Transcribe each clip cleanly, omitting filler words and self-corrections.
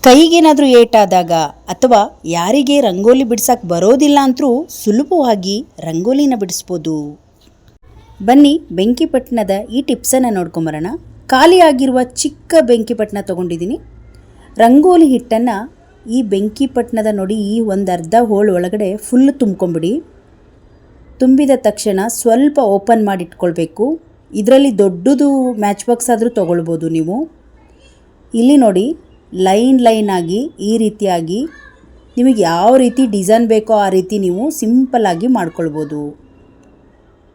ಕೈಗೇನಾದರೂ ಏಟಾದಾಗ ಅಥವಾ ಯಾರಿಗೆ ರಂಗೋಲಿ ಬಿಡ್ಸಕ್ಕೆ ಬರೋದಿಲ್ಲ ಅಂತರೂ ಸುಲಭವಾಗಿ ರಂಗೋಲಿನ ಬಿಡಿಸ್ಬೋದು. ಬನ್ನಿ ಬೆಂಕಿಪಟ್ಟಣದ ಈ ಟಿಪ್ಸನ್ನು ನೋಡ್ಕೊಂಬರೋಣ. ಖಾಲಿಯಾಗಿರುವ ಚಿಕ್ಕ ಬೆಂಕಿಪಟ್ಟಣ ತೊಗೊಂಡಿದ್ದೀನಿ. ರಂಗೋಲಿ ಹಿಟ್ಟನ್ನು ಈ ಬೆಂಕಿಪಟ್ಟಣದ ನೋಡಿ ಈ ಒಂದು ಅರ್ಧ ಹೋಳು ಒಳಗಡೆ ಫುಲ್ ತುಂಬ್ಕೊಂಬಿಡಿ. ತುಂಬಿದ ತಕ್ಷಣ ಸ್ವಲ್ಪ ಓಪನ್ ಮಾಡಿ ಇಟ್ಕೊಳ್ಬೇಕು. ಇದರಲ್ಲಿ ದೊಡ್ಡದು ಮ್ಯಾಚ್ ಬಾಕ್ಸ್ ಆದರೂ ತೊಗೊಳ್ಬೋದು ನೀವು. ಇಲ್ಲಿ ನೋಡಿ ಲೈನ್ ಆಗಿ ಈ ರೀತಿಯಾಗಿ ನಿಮಗೆ ಯಾವ ರೀತಿ ಡಿಸೈನ್ ಬೇಕೋ ಆ ರೀತಿ ನೀವು ಸಿಂಪಲ್ಲಾಗಿ ಮಾಡ್ಕೊಳ್ಬೋದು.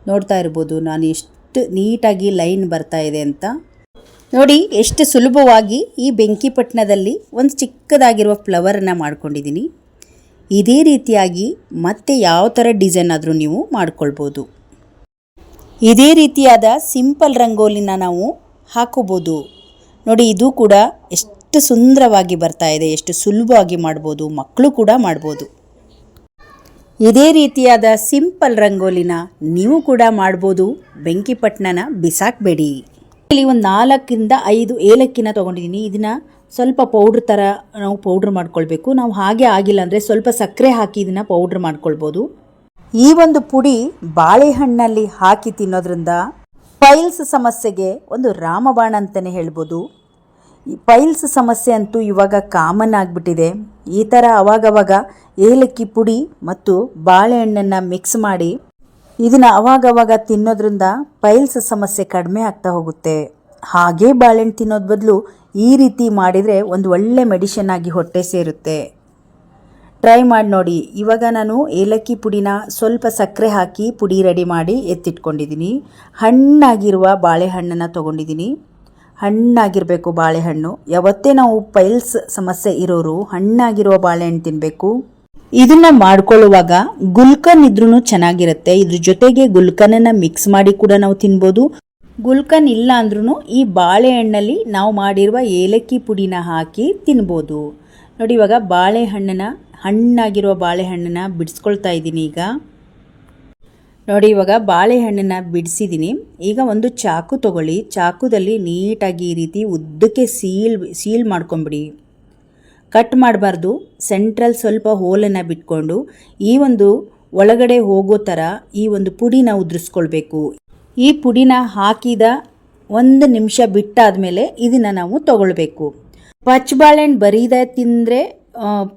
ನೋಡ್ತಾ ಇರ್ಬೋದು ನಾನು ಎಷ್ಟು ನೀಟಾಗಿ ಲೈನ್ ಬರ್ತಾ ಇದೆ ಅಂತ. ನೋಡಿ ಎಷ್ಟು ಸುಲಭವಾಗಿ ಈ ಬೆಂಕಿಪಟ್ಟಣದಲ್ಲಿ ಒಂದು ಚಿಕ್ಕದಾಗಿರುವ ಫ್ಲವರನ್ನು ಮಾಡ್ಕೊಂಡಿದ್ದೀನಿ. ಇದೇ ರೀತಿಯಾಗಿ ಮತ್ತೆ ಯಾವ ಥರ ಡಿಸೈನ್ ಆದರೂ ನೀವು ಮಾಡ್ಕೊಳ್ಬೋದು. ಇದೇ ರೀತಿಯಾದ ಸಿಂಪಲ್ ರಂಗೋಲಿನ ನಾವು ಹಾಕೋಬೋದು. ನೋಡಿ ಇದು ಕೂಡ ಎಷ್ಟು ಸುಂದರವಾಗಿ ಬರ್ತಾ ಇದೆ, ಎಷ್ಟು ಸುಲಭವಾಗಿ ಮಾಡ್ಬೋದು, ಮಕ್ಕಳು ಕೂಡ ಮಾಡ್ಬೋದು. ಇದೇ ರೀತಿಯಾದ ಸಿಂಪಲ್ ರಂಗೋಲಿನ ನೀವು ಕೂಡ ಮಾಡ್ಬೋದು. ಬೆಂಕಿಪಟ್ಟಣನ ಬಿಸಾಕಬೇಡಿ. ಇಲ್ಲಿ ಒಂದು 4-5 ಏಲಕ್ಕಿನ ತೊಗೊಂಡಿದ್ದೀನಿ. ಇದನ್ನು ಸ್ವಲ್ಪ ಪೌಡ್ರ್ ಥರ ನಾವು ಪೌಡ್ರ್ ಮಾಡ್ಕೊಳ್ಬೇಕು. ನಾವು ಹಾಗೆ ಆಗಿಲ್ಲ ಅಂದರೆ ಸ್ವಲ್ಪ ಸಕ್ಕರೆ ಹಾಕಿ ಇದನ್ನು ಪೌಡ್ರ್ ಮಾಡ್ಕೊಳ್ಬೋದು. ಈ ಒಂದು ಪುಡಿ ಬಾಳೆಹಣ್ಣಲ್ಲಿ ಹಾಕಿ ತಿನ್ನೋದ್ರಿಂದ ಪೈಲ್ಸ್ ಸಮಸ್ಯೆಗೆ ಒಂದು ರಾಮಬಾಣ ಅಂತಲೇ ಹೇಳ್ಬೋದು. ಈ ಪೈಲ್ಸ್ ಸಮಸ್ಯೆ ಅಂತೂ ಇವಾಗ ಕಾಮನ್ ಆಗಿಬಿಟ್ಟಿದೆ. ಈ ಥರ ಅವಾಗವಾಗ ಏಲಕ್ಕಿ ಪುಡಿ ಮತ್ತು ಬಾಳೆಹಣ್ಣನ್ನು ಮಿಕ್ಸ್ ಮಾಡಿ ಇದನ್ನು ಅವಾಗವಾಗ ತಿನ್ನೋದ್ರಿಂದ ಪೈಲ್ಸ್ ಸಮಸ್ಯೆ ಕಡಿಮೆ ಆಗ್ತಾ ಹೋಗುತ್ತೆ. ಹಾಗೇ ಬಾಳೆಹಣ್ಣು ತಿನ್ನೋದು ಬದಲು ಈ ರೀತಿ ಮಾಡಿದರೆ ಒಂದು ಒಳ್ಳೆ ಮೆಡಿಷನ್ ಆಗಿ ಹೊಟ್ಟೆ ಸೇರುತ್ತೆ. ಟ್ರೈ ಮಾಡಿ ನೋಡಿ. ಇವಾಗ ನಾನು ಏಲಕ್ಕಿ ಪುಡಿನ ಸ್ವಲ್ಪ ಸಕ್ಕರೆ ಹಾಕಿ ಪುಡಿ ರೆಡಿ ಮಾಡಿ ಎತ್ತಿಟ್ಕೊಂಡಿದ್ದೀನಿ. ಹಣ್ಣಾಗಿರುವ ಬಾಳೆಹಣ್ಣನ್ನು ತೊಗೊಂಡಿದ್ದೀನಿ. ಹಣ್ಣಾಗಿರಬೇಕು ಬಾಳೆಹಣ್ಣು. ಯಾವತ್ತೇ ನಾವು ಪೈಲ್ಸ್ ಸಮಸ್ಯೆ ಇರೋರು ಹಣ್ಣಾಗಿರುವ ಬಾಳೆಹಣ್ಣು ತಿನ್ನಬೇಕು. ಇದನ್ನು ಮಾಡ್ಕೊಳ್ಳುವಾಗ ಗುಲ್ಕನ್ ಇದ್ರೂ ಚೆನ್ನಾಗಿರುತ್ತೆ. ಇದ್ರ ಜೊತೆಗೆ ಗುಲ್ಕನನ್ನು ಮಿಕ್ಸ್ ಮಾಡಿ ಕೂಡ ನಾವು ತಿನ್ಬೋದು. ಗುಲ್ಕನ್ ಇಲ್ಲ ಅಂದ್ರೂ ಈ ಬಾಳೆಹಣ್ಣಲ್ಲಿ ನಾವು ಮಾಡಿರುವ ಏಲಕ್ಕಿ ಪುಡಿನ ಹಾಕಿ ತಿನ್ಬೋದು. ನೋಡಿ ಇವಾಗ ಹಣ್ಣಾಗಿರುವ ಬಾಳೆಹಣ್ಣನ್ನು ಬಿಡಿಸ್ಕೊಳ್ತಾ ಇದ್ದೀನಿ. ಈಗ ನೋಡಿ ಇವಾಗ ಬಾಳೆಹಣ್ಣನ್ನು ಬಿಡಿಸಿದ್ದೀನಿ. ಈಗ ಒಂದು ಚಾಕು ತಗೊಳ್ಳಿ. ಚಾಕುದಲ್ಲಿ ನೀಟಾಗಿ ಈ ರೀತಿ ಉದ್ದಕ್ಕೆ ಸೀಲ್ ಮಾಡ್ಕೊಂಬಿಡಿ. ಕಟ್ ಮಾಡಬಾರ್ದು. ಸೆಂಟ್ರಲ್ ಸ್ವಲ್ಪ ಹೋಲನ್ನು ಬಿಟ್ಕೊಂಡು ಈ ಒಂದು ಒಳಗಡೆ ಹೋಗೋ ಥರ ಈ ಒಂದು ಪುಡಿನ ಉದುರಿಸ್ಕೊಳ್ಬೇಕು. ಈ ಪುಡಿನ ಹಾಕಿದ 1 ನಿಮಿಷ ಬಿಟ್ಟಾದಮೇಲೆ ಇದನ್ನು ನಾವು ತಗೊಳ್ಬೇಕು. ಪಚ್ಚ ಬಾಳೆಹಣ್ಣು ಬರೀದ ತಿಂದರೆ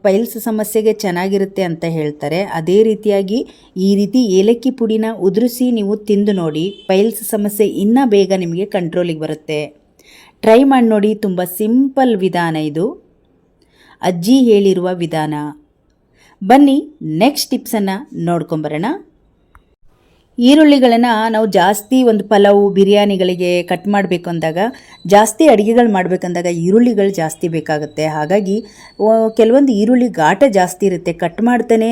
ಪೈಲ್ಸ್ ಸಮಸ್ಯೆಗೆ ಚೆನ್ನಾಗಿರುತ್ತೆ ಅಂತ ಹೇಳ್ತಾರೆ. ಅದೇ ರೀತಿಯಾಗಿ ಈ ರೀತಿ ಏಲಕ್ಕಿ ಪುಡಿನ ಉದುರಿಸಿ ನೀವು ತಿಂದು ನೋಡಿ. ಪೈಲ್ಸ್ ಸಮಸ್ಯೆ ಇನ್ನೂ ಬೇಗ ನಿಮಗೆ ಕಂಟ್ರೋಲಿಗೆ ಬರುತ್ತೆ. ಟ್ರೈ ಮಾಡಿ ನೋಡಿ. ತುಂಬ ಸಿಂಪಲ್ ವಿಧಾನ ಇದು, ಅಜ್ಜಿ ಹೇಳಿರುವ ವಿಧಾನ. ಬನ್ನಿ ನೆಕ್ಸ್ಟ್ ಟಿಪ್ಸನ್ನು ನೋಡ್ಕೊಂಬರೋಣ. ಈರುಳ್ಳಿಗಳನ್ನು ನಾವು ಜಾಸ್ತಿ ಒಂದು ಪಲಾವು ಬಿರಿಯಾನಿಗಳಿಗೆ ಕಟ್ ಮಾಡಬೇಕು ಅಂದಾಗ, ಜಾಸ್ತಿ ಅಡುಗೆಗಳು ಮಾಡಬೇಕಂದಾಗ ಈರುಳ್ಳಿಗಳು ಜಾಸ್ತಿ ಬೇಕಾಗುತ್ತೆ. ಹಾಗಾಗಿ ಕೆಲವೊಂದು ಈರುಳ್ಳಿ ಘಾಟ ಜಾಸ್ತಿ ಇರುತ್ತೆ. ಕಟ್ ಮಾಡ್ತಾನೆ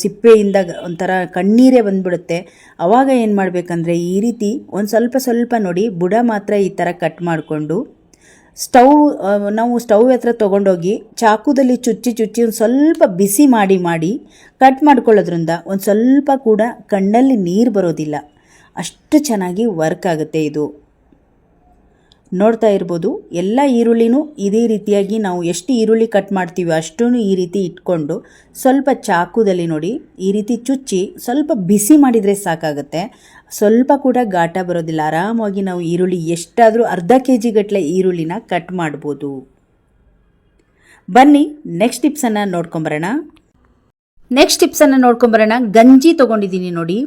ಸಿಪ್ಪೆಯಿಂದ ಒಂಥರ ಕಣ್ಣೀರೇ ಬಂದ್ಬಿಡುತ್ತೆ. ಆವಾಗ ಏನು ಮಾಡಬೇಕಂದ್ರೆ ಈ ರೀತಿ ಒಂದು ಸ್ವಲ್ಪ ನೋಡಿ ಬುಡ ಮಾತ್ರ ಈ ಥರ ಕಟ್ ಮಾಡಿಕೊಂಡು ನಾವು ಸ್ಟವ್ ಹತ್ರ ತೊಗೊಂಡೋಗಿ ಚಾಕುದಲ್ಲಿ ಚುಚ್ಚಿ ಒಂದು ಸ್ವಲ್ಪ ಬಿಸಿ ಮಾಡಿ ಕಟ್ ಮಾಡ್ಕೊಳ್ಳೋದ್ರಿಂದ ಒಂದು ಸ್ವಲ್ಪ ಕೂಡ ಕಣ್ಣಲ್ಲಿ ನೀರು ಬರೋದಿಲ್ಲ. ಅಷ್ಟು ಚೆನ್ನಾಗಿ ವರ್ಕ್ ಆಗುತ್ತೆ ಇದು. ನೋಡ್ತಾ ಇರ್ಬೋದು. ಎಲ್ಲ ಈರುಳ್ಳಿನೂ ಇದೇ ರೀತಿಯಾಗಿ ನಾವು ಎಷ್ಟು ಈರುಳ್ಳಿ ಕಟ್ ಮಾಡ್ತೀವಿ ಅಷ್ಟೂ ಈ ರೀತಿ ಇಟ್ಕೊಂಡು ಸ್ವಲ್ಪ ಚಾಕುದಲ್ಲಿ ನೋಡಿ ಈ ರೀತಿ ಚುಚ್ಚಿ ಸ್ವಲ್ಪ ಬಿಸಿ ಮಾಡಿದರೆ ಸಾಕಾಗುತ್ತೆ. ಸ್ವಲ್ಪ ಕೂಡ ಘಾಟ ಬರೋದಿಲ್ಲ. ಆರಾಮಾಗಿ ನಾವು ಈರುಳ್ಳಿ ಎಷ್ಟಾದರೂ ಅರ್ಧ kg ಗಟ್ಟಲೆ ಈರುಳ್ಳಿನ ಕಟ್ ಮಾಡ್ಬೋದು. ಬನ್ನಿ ನೆಕ್ಸ್ಟ್ ಟಿಪ್ಸನ್ನು ನೋಡ್ಕೊಂಬರೋಣ. ಗಂಜಿ ತೊಗೊಂಡಿದ್ದೀನಿ ನೋಡಿ.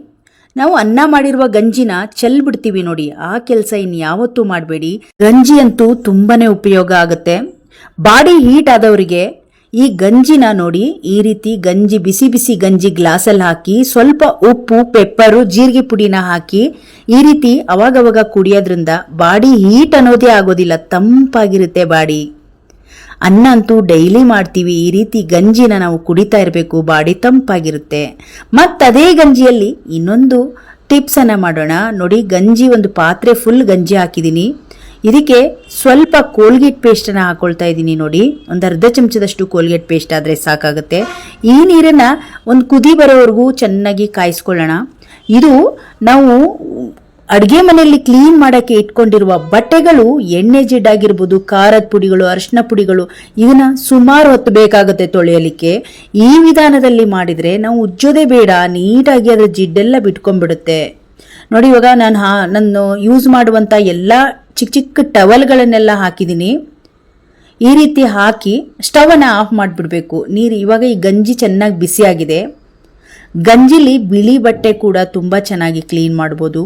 ನಾವು ಅನ್ನ ಮಾಡಿರುವ ಗಂಜಿನ ಚೆಲ್ಬಿಡ್ತೀವಿ ನೋಡಿ. ಆ ಕೆಲಸ ಇನ್ಯಾವತ್ತೂ ಮಾಡಬೇಡಿ. ಗಂಜಿ ಅಂತೂ ತುಂಬಾನೇ ಉಪಯೋಗ ಆಗುತ್ತೆ. ಬಾಡಿ ಹೀಟ್ ಆದವರಿಗೆ ಈ ಗಂಜಿನ ನೋಡಿ ಈ ರೀತಿ ಬಿಸಿ ಗಂಜಿ ಗ್ಲಾಸಲ್ಲಿ ಹಾಕಿ ಸ್ವಲ್ಪ ಉಪ್ಪು, ಪೆಪ್ಪರು, ಜೀರಿಗೆ ಪುಡಿನ ಹಾಕಿ ಈ ರೀತಿ ಅವಾಗವಾಗ ಕುಡಿಯೋದ್ರಿಂದ ಬಾಡಿ ಹೀಟ್ ಅನ್ನೋದೇ ಆಗೋದಿಲ್ಲ. ತಂಪಾಗಿರುತ್ತೆ ಬಾಡಿ. ಅನ್ನ ಅಂತೂ ಡೈಲಿ ಮಾಡ್ತೀವಿ. ಈ ರೀತಿ ಗಂಜಿನ ನಾವು ಕುಡಿತಾ ಇರಬೇಕು. ಬಾಡಿ ತಂಪಾಗಿರುತ್ತೆ. ಅದೇ ಗಂಜಿಯಲ್ಲಿ ಇನ್ನೊಂದು ಟಿಪ್ಸನ್ನು ಮಾಡೋಣ ನೋಡಿ. ಗಂಜಿ ಒಂದು ಪಾತ್ರೆ ಫುಲ್ ಗಂಜಿ ಹಾಕಿದ್ದೀನಿ. ಇದಕ್ಕೆ ಸ್ವಲ್ಪ ಕೋಲ್ಗೇಟ್ ಪೇಸ್ಟನ್ನು ಹಾಕೊಳ್ತಾ ಇದ್ದೀನಿ ನೋಡಿ. ಒಂದು ಅರ್ಧ ಚಮಚದಷ್ಟು ಕೋಲ್ಗೇಟ್ ಪೇಸ್ಟ್ ಆದರೆ ಸಾಕಾಗುತ್ತೆ. ಈ ನೀರನ್ನು ಒಂದು ಕುದಿ ಬರೋವರೆಗೂ ಚೆನ್ನಾಗಿ ಕಾಯಿಸ್ಕೊಳ್ಳೋಣ. ಇದು ನಾವು ಅಡುಗೆ ಮನೆಯಲ್ಲಿ ಕ್ಲೀನ್ ಮಾಡೋಕ್ಕೆ ಇಟ್ಕೊಂಡಿರುವ ಬಟ್ಟೆಗಳು ಎಣ್ಣೆ ಜಿಡ್ಡಾಗಿರ್ಬೋದು, ಖಾರದ ಪುಡಿಗಳು, ಅರಿಶಿನ ಪುಡಿಗಳು, ಇದನ್ನ ಸುಮಾರು ಹೊತ್ತು ಬೇಕಾಗುತ್ತೆ ತೊಳೆಯಲಿಕ್ಕೆ. ಈ ವಿಧಾನದಲ್ಲಿ ಮಾಡಿದರೆ ನಾವು ಉಜ್ಜೋದೇ ಬೇಡ, ನೀಟಾಗಿ ಅದರ ಜಿಡ್ಡೆಲ್ಲ ಬಿಟ್ಕೊಂಡ್ಬಿಡುತ್ತೆ. ನೋಡಿ, ಇವಾಗ ನಾನು ಯೂಸ್ ಮಾಡುವಂಥ ಎಲ್ಲ ಚಿಕ್ಕ ಚಿಕ್ಕ ಟವಲ್ಗಳನ್ನೆಲ್ಲ ಹಾಕಿದ್ದೀನಿ. ಈ ರೀತಿ ಹಾಕಿ ಸ್ಟವನ್ನು ಆಫ್ ಮಾಡಿಬಿಡ್ಬೇಕು. ಇವಾಗ ಈ ಗಂಜಿ ಚೆನ್ನಾಗಿ ಬಿಸಿಯಾಗಿದೆ. ಗಂಜಿಲಿ ಬಿಳಿ ಬಟ್ಟೆ ಕೂಡ ತುಂಬ ಚೆನ್ನಾಗಿ ಕ್ಲೀನ್ ಮಾಡ್ಬೋದು.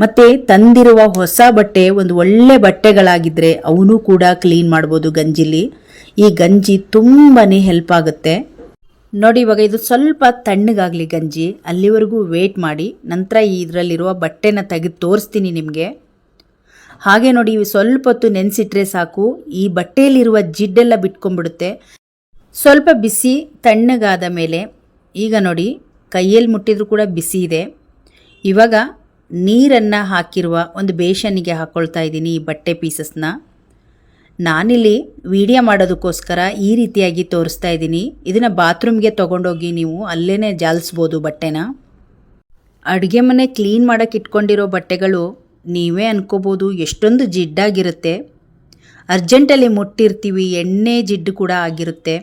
ಮತ್ತು ತಂದಿರುವ ಹೊಸ ಬಟ್ಟೆ ಒಂದು ಒಳ್ಳೆ ಬಟ್ಟೆಗಳಾಗಿದ್ದರೆ ಅವನು ಕೂಡ ಕ್ಲೀನ್ ಮಾಡ್ಬೋದು ಗಂಜಿಲಿ. ಈ ಗಂಜಿ ತುಂಬಾ ಹೆಲ್ಪ್ ಆಗುತ್ತೆ. ನೋಡಿ, ಇವಾಗ ಇದು ಸ್ವಲ್ಪ ತಣ್ಣಗಾಗಲಿ ಗಂಜಿ, ಅಲ್ಲಿವರೆಗೂ ವೇಟ್ ಮಾಡಿ. ನಂತರ ಇದರಲ್ಲಿರುವ ಬಟ್ಟೆನ ತೆಗೆದು ತೋರಿಸ್ತೀನಿ ನಿಮಗೆ. ಹಾಗೆ ನೋಡಿ, ಇವು ಸ್ವಲ್ಪ ಹೊತ್ತು ನೆನೆಸಿಟ್ರೆ ಸಾಕು, ಈ ಬಟ್ಟೆಯಲ್ಲಿರುವ ಜಿಡ್ಡೆಲ್ಲ ಬಿಟ್ಕೊಂಡ್ಬಿಡುತ್ತೆ. ಸ್ವಲ್ಪ ಬಿಸಿ ತಣ್ಣಗಾದ ಮೇಲೆ ಈಗ ನೋಡಿ, ಕೈಯಲ್ಲಿ ಮುಟ್ಟಿದ್ರೂ ಕೂಡ ಬಿಸಿ ಇದೆ. ಇವಾಗ ನೀರನ್ನು ಹಾಕಿರುವ ಒಂದು ಬೇಷನ್ನಿಗೆ ಹಾಕ್ಕೊಳ್ತಾ ಇದ್ದೀನಿ ಈ ಬಟ್ಟೆ ಪೀಸಸ್ನ. ನಾನಿಲ್ಲಿ ವಿಡಿಯೋ ಮಾಡೋದಕ್ಕೋಸ್ಕರ ಈ ರೀತಿಯಾಗಿ ತೋರಿಸ್ತಾ ಇದ್ದೀನಿ. ಇದನ್ನು ಬಾತ್ರೂಮ್ಗೆ ತೊಗೊಂಡೋಗಿ ನೀವು ಅಲ್ಲೇ ಜಾಲಿಸ್ಬೋದು ಬಟ್ಟೆನ. ಅಡುಗೆ ಮನೆ ಕ್ಲೀನ್ ಮಾಡೋಕ್ಕೆ ಇಟ್ಕೊಂಡಿರೋ ಬಟ್ಟೆಗಳು ನೀವೇ ಅನ್ಕೋಬೋದು ಎಷ್ಟೊಂದು ಜಿಡ್ಡಾಗಿರುತ್ತೆ. ಅರ್ಜೆಂಟಲ್ಲಿ ಮುಟ್ಟಿರ್ತೀವಿ, ಎಣ್ಣೆ ಜಿಡ್ಡು ಕೂಡ ಆಗಿರುತ್ತೆ.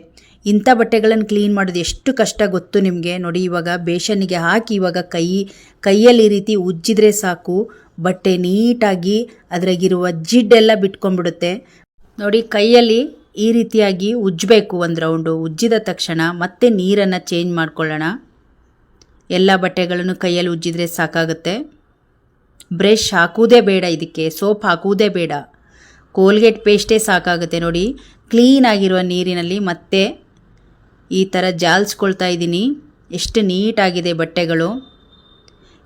ಇಂಥ ಬಟ್ಟೆಗಳನ್ನು ಕ್ಲೀನ್ ಮಾಡೋದು ಎಷ್ಟು ಕಷ್ಟ ಗೊತ್ತು ನಿಮಗೆ. ನೋಡಿ, ಇವಾಗ ಬೇಷನ್ನಿಗೆ ಹಾಕಿ ಇವಾಗ ಕೈಯಲ್ಲಿ ಈ ರೀತಿ ಉಜ್ಜಿದ್ರೆ ಸಾಕು, ಬಟ್ಟೆ ನೀಟಾಗಿ ಅದ್ರಾಗಿರುವ ಜಿಡ್ಡೆಲ್ಲ ಬಿಟ್ಕೊಂಡ್ಬಿಡುತ್ತೆ. ನೋಡಿ, ಕೈಯಲ್ಲಿ ಈ ರೀತಿಯಾಗಿ ಉಜ್ಜಬೇಕು. ಒಂದು ರೌಂಡು ಉಜ್ಜಿದ ತಕ್ಷಣ ಮತ್ತೆ ನೀರನ್ನು ಚೇಂಜ್ ಮಾಡ್ಕೊಳ್ಳೋಣ. ಎಲ್ಲ ಬಟ್ಟೆಗಳನ್ನು ಕೈಯಲ್ಲಿ ಉಜ್ಜಿದ್ರೆ ಸಾಕಾಗುತ್ತೆ. ಬ್ರಷ್ ಹಾಕುವುದೇ ಬೇಡ, ಇದಕ್ಕೆ ಸೋಪ್ ಹಾಕುವುದೇ ಬೇಡ, ಕೋಲ್ಗೇಟ್ ಪೇಸ್ಟೇ ಸಾಕಾಗುತ್ತೆ. ನೋಡಿ, ಕ್ಲೀನಾಗಿರುವ ನೀರಿನಲ್ಲಿ ಮತ್ತೆ ಈ ಥರ ಜಾಲಿಸ್ಕೊಳ್ತಾ ಇದ್ದೀನಿ. ಎಷ್ಟು ನೀಟಾಗಿದೆ ಬಟ್ಟೆಗಳು.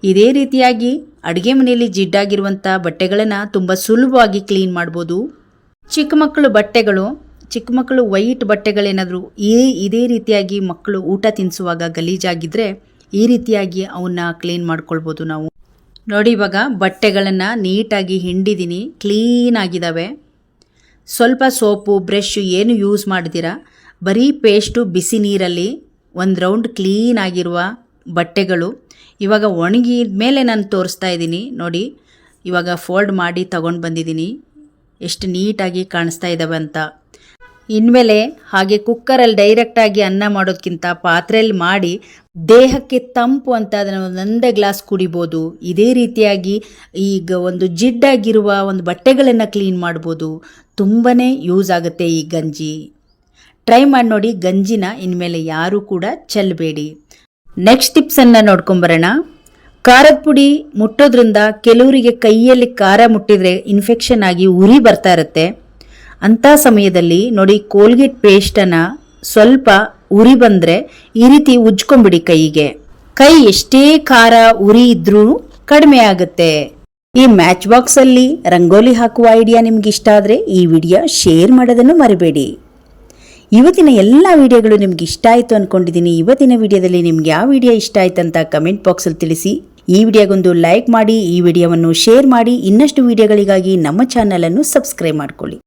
ಇದೇ ರೀತಿಯಾಗಿ ಅಡುಗೆ ಮನೆಯಲ್ಲಿ ಜಿಡ್ಡಾಗಿರುವಂಥ ಬಟ್ಟೆಗಳನ್ನು ತುಂಬ ಸುಲಭವಾಗಿ ಕ್ಲೀನ್ ಮಾಡ್ಬೋದು. ಚಿಕ್ಕ ಮಕ್ಕಳು ವೈಟ್ ಬಟ್ಟೆಗಳೇನಾದರೂ ಇದೇ ರೀತಿಯಾಗಿ ಮಕ್ಕಳು ಊಟ ತಿನ್ನಿಸುವಾಗ ಗಲೀಜಾಗಿದ್ದರೆ ಈ ರೀತಿಯಾಗಿ ಅವನ್ನ ಕ್ಲೀನ್ ಮಾಡ್ಕೊಳ್ಬೋದು ನಾವು. ನೋಡಿ, ಇವಾಗ ಬಟ್ಟೆಗಳನ್ನು ನೀಟಾಗಿ ಹಿಂಡಿದ್ದೀನಿ, ಕ್ಲೀನಾಗಿದ್ದಾವೆ. ಸ್ವಲ್ಪ ಸೋಪು ಬ್ರಷ್ ಏನು ಯೂಸ್ ಮಾಡಿದ್ದೀರಾ, ಬರೀ ಪೇಸ್ಟು ಬಿಸಿ ನೀರಲ್ಲಿ ಒಂದು ರೌಂಡ್ ಕ್ಲೀನ್ ಆಗಿರುವ ಬಟ್ಟೆಗಳು. ಇವಾಗ ಒಣಗಿದ ಮೇಲೆ ನಾನು ತೋರಿಸ್ತಾ ಇದ್ದೀನಿ. ನೋಡಿ, ಇವಾಗ ಫೋಲ್ಡ್ ಮಾಡಿ ತಗೊಂಡು ಬಂದಿದ್ದೀನಿ, ಎಷ್ಟು ನೀಟಾಗಿ ಕಾಣಿಸ್ತಾ ಇದ್ದಾವೆ ಅಂತ. ಇನ್ಮೇಲೆ ಹಾಗೆ ಕುಕ್ಕರಲ್ಲಿ ಡೈರೆಕ್ಟಾಗಿ ಅನ್ನ ಮಾಡೋದಕ್ಕಿಂತ ಪಾತ್ರೆಯಲ್ಲಿ ಮಾಡಿ ದೇಹಕ್ಕೆ ತಂಪು ಅಂತ ಅದನ್ನು ಒಂದೇ ಗ್ಲಾಸ್ ಕುಡಿಬೋದು. ಇದೇ ರೀತಿಯಾಗಿ ಈಗ ಒಂದು ಜಿಡ್ಡಾಗಿರುವ ಒಂದು ಬಟ್ಟೆಗಳನ್ನು ಕ್ಲೀನ್ ಮಾಡ್ಬೋದು. ತುಂಬಾ ಯೂಸ್ ಆಗುತ್ತೆ ಈ ಗಂಜಿ. ಟ್ರೈ ಮಾಡಿ ನೋಡಿ, ಗಂಜಿನ ಇನ್ಮೇಲೆ ಯಾರೂ ಕೂಡ ಚೆಲ್ಲಬೇಡಿ. ನೆಕ್ಸ್ಟ್ ಟಿಪ್ಸನ್ನು ನೋಡ್ಕೊಂಬರೋಣ. ಖಾರದ ಪುಡಿ ಮುಟ್ಟೋದ್ರಿಂದ ಕೆಲವರಿಗೆ ಕೈಯಲ್ಲಿ ಖಾರ ಮುಟ್ಟಿದ್ರೆ ಇನ್ಫೆಕ್ಷನ್ ಆಗಿ ಉರಿ ಬರ್ತಾ ಇರುತ್ತೆ. ಅಂಥ ಸಮಯದಲ್ಲಿ ನೋಡಿ, ಕೋಲ್ಗೇಟ್ ಪೇಸ್ಟನ್ನು ಸ್ವಲ್ಪ ಉರಿ ಬಂದರೆ ಈ ರೀತಿ ಉಜ್ಕೊಂಬಿಡಿ ಕೈಗೆ. ಕೈ ಎಷ್ಟೇ ಖಾರ ಉರಿ ಇದ್ರೂ ಕಡಿಮೆ ಆಗುತ್ತೆ. ಈ ಮ್ಯಾಚ್ ಬಾಕ್ಸಲ್ಲಿ ರಂಗೋಲಿ ಹಾಕುವ ಐಡಿಯಾ ನಿಮ್ಗೆ ಇಷ್ಟ ಆದರೆ ಈ ವಿಡಿಯೋ ಶೇರ್ ಮಾಡೋದನ್ನು ಮರಿಬೇಡಿ. ಇವತ್ತಿನ ಎಲ್ಲ ವಿಡಿಯೋಗಳು ನಿಮ್ಗೆ ಇಷ್ಟ ಆಯಿತು ಅಂದ್ಕೊಂಡಿದ್ದೀನಿ. ಇವತ್ತಿನ ವಿಡಿಯೋದಲ್ಲಿ ನಿಮ್ಗೆ ಯಾವ ವಿಡಿಯೋ ಇಷ್ಟ ಆಯ್ತು ಅಂತ ಕಮೆಂಟ್ ಬಾಕ್ಸಲ್ಲಿ ತಿಳಿಸಿ. ಈ ವಿಡಿಯೋಗೊಂದು ಲೈಕ್ ಮಾಡಿ, ಈ ವಿಡಿಯೋವನ್ನು ಶೇರ್ ಮಾಡಿ. ಇನ್ನಷ್ಟು ವಿಡಿಯೋಗಳಿಗಾಗಿ ನಮ್ಮ ಚಾನಲನ್ನು ಸಬ್ಸ್ಕ್ರೈಬ್ ಮಾಡ್ಕೊಳ್ಳಿ.